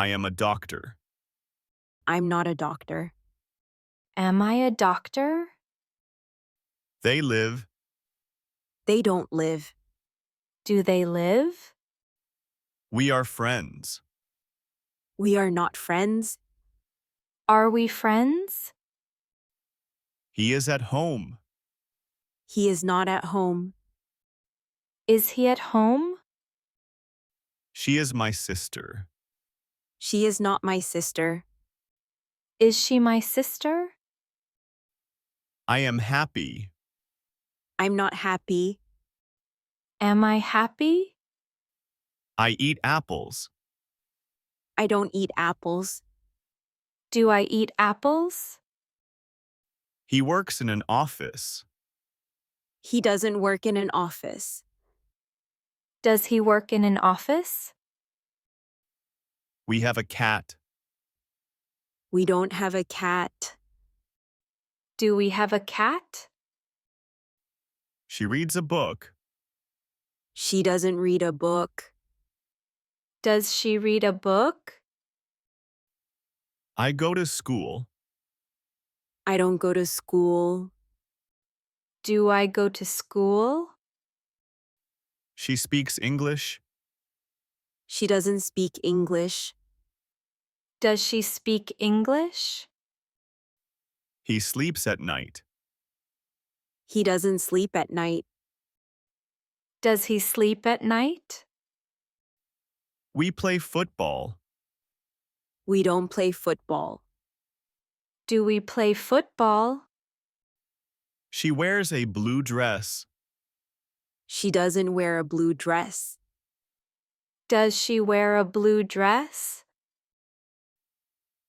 I am a doctor. I'm not a doctor. Am I a doctor? They live. They don't live. Do they live? We are friends. We are not friends. Are we friends? He is at home. He is not at home. Is he at home? She is my sister. She is not my sister. Is she my sister? I am happy. I'm not happy. Am I happy? I eat apples. I don't eat apples. Do I eat apples? He works in an office. He doesn't work in an office. Does he work in an office? We have a cat. We don't have a cat. Do we have a cat? She reads a book. She doesn't read a book. Does she read a book? I go to school. I don't go to school. Do I go to school? She speaks English. She doesn't speak English. Does she speak English? He sleeps at night. He doesn't sleep at night. Does he sleep at night? We play football. We don't play football. Do we play football? She wears a blue dress. She doesn't wear a blue dress. Does she wear a blue dress?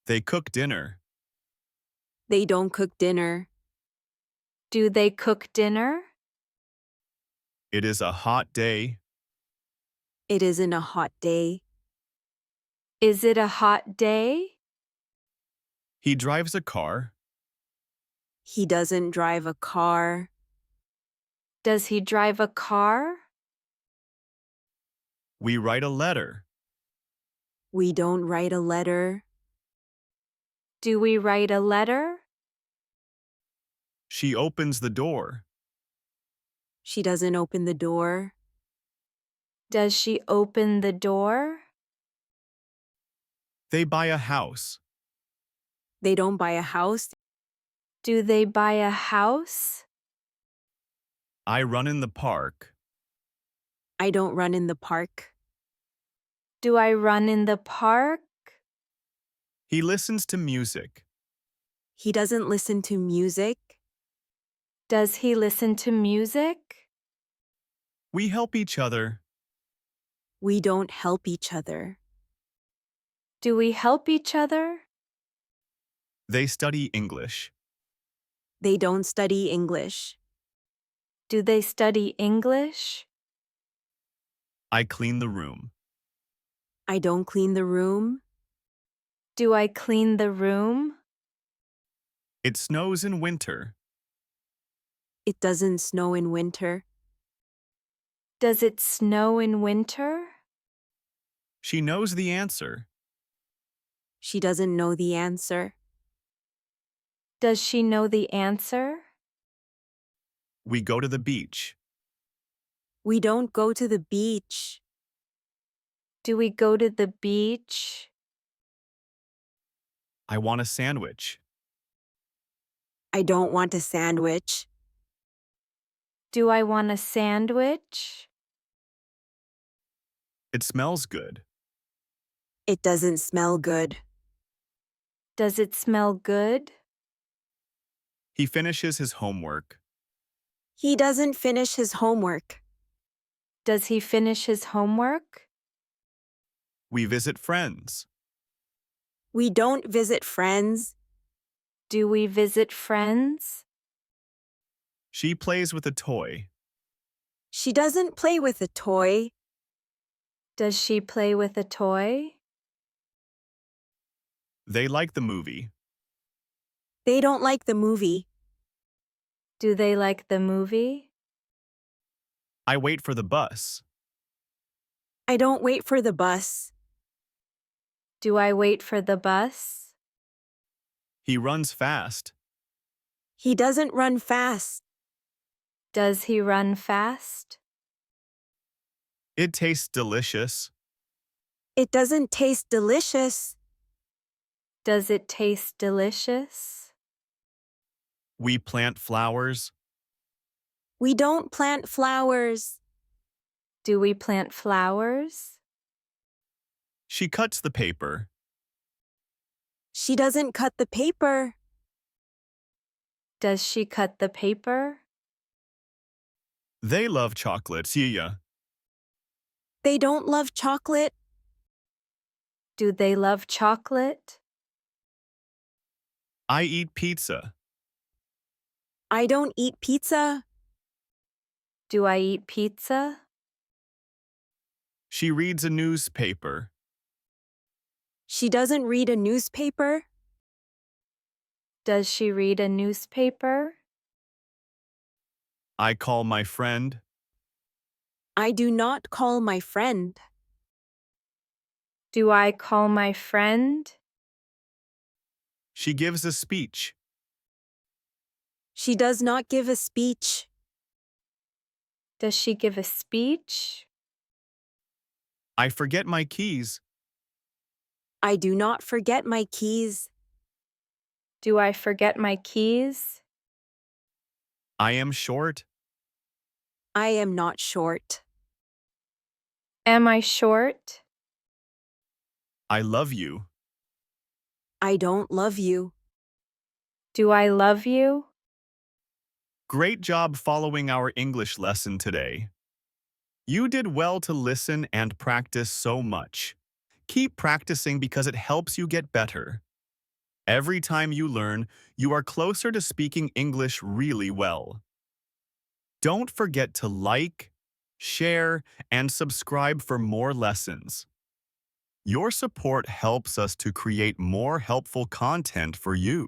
They cook dinner. They don't cook dinner. Do they cook dinner? It is a hot day. It isn't a hot day. Is it a hot day? He drives a car. He doesn't drive a car. Does he drive a car? We write a letter. We don't write a letter. Do we write a letter? She opens the door. She doesn't open the door. Does she open the door? They buy a house. They don't buy a house. Do they buy a house? I run in the park. I don't run in the park. Do I run in the park? He listens to music. He doesn't listen to music. Does he listen to music? We help each other. We don't help each other. Do we help each other? They study English. They don't study English. Do they study English? I clean the room. I don't clean the room. Do I clean the room? It snows in winter. It doesn't snow in winter. Does it snow in winter? She knows the answer. She doesn't know the answer. Does she know the answer? We go to the beach. We don't go to the beach. Do we go to the beach? I want a sandwich. I don't want a sandwich. Do I want a sandwich? It smells good. It doesn't smell good. Does it smell good? He finishes his homework. He doesn't finish his homework. Does he finish his homework? We visit friends. We don't visit friends. Do we visit friends? She plays with a toy. She doesn't play with a toy. Does she play with a toy? They like the movie. They don't like the movie. Do they like the movie? I wait for the bus. I don't wait for the bus. Do I wait for the bus? He runs fast. He doesn't run fast. Does he run fast? It tastes delicious. It doesn't taste delicious. Does it taste delicious? We plant flowers. We don't plant flowers. Do we plant flowers? She cuts the paper. She doesn't cut the paper. Does she cut the paper? They love chocolate. Sia. They don't love chocolate. Do they love chocolate? I eat pizza. I don't eat pizza. Do I eat pizza? She reads a newspaper. She doesn't read a newspaper. Does she read a newspaper? I call my friend. I do not call my friend. Do I call my friend? She gives a speech. She does not give a speech. Does she give a speech? I forget my keys. I do not forget my keys. Do I forget my keys? I am short. I am not short. Am I short? I love you. I don't love you. Do I love you? Great job following our English lesson today. You did well to listen and practice so much. Keep practicing because it helps you get better. Every time you learn, you are closer to speaking English really well. Don't forget to like, share, and subscribe for more lessons. Your support helps us to create more helpful content for you.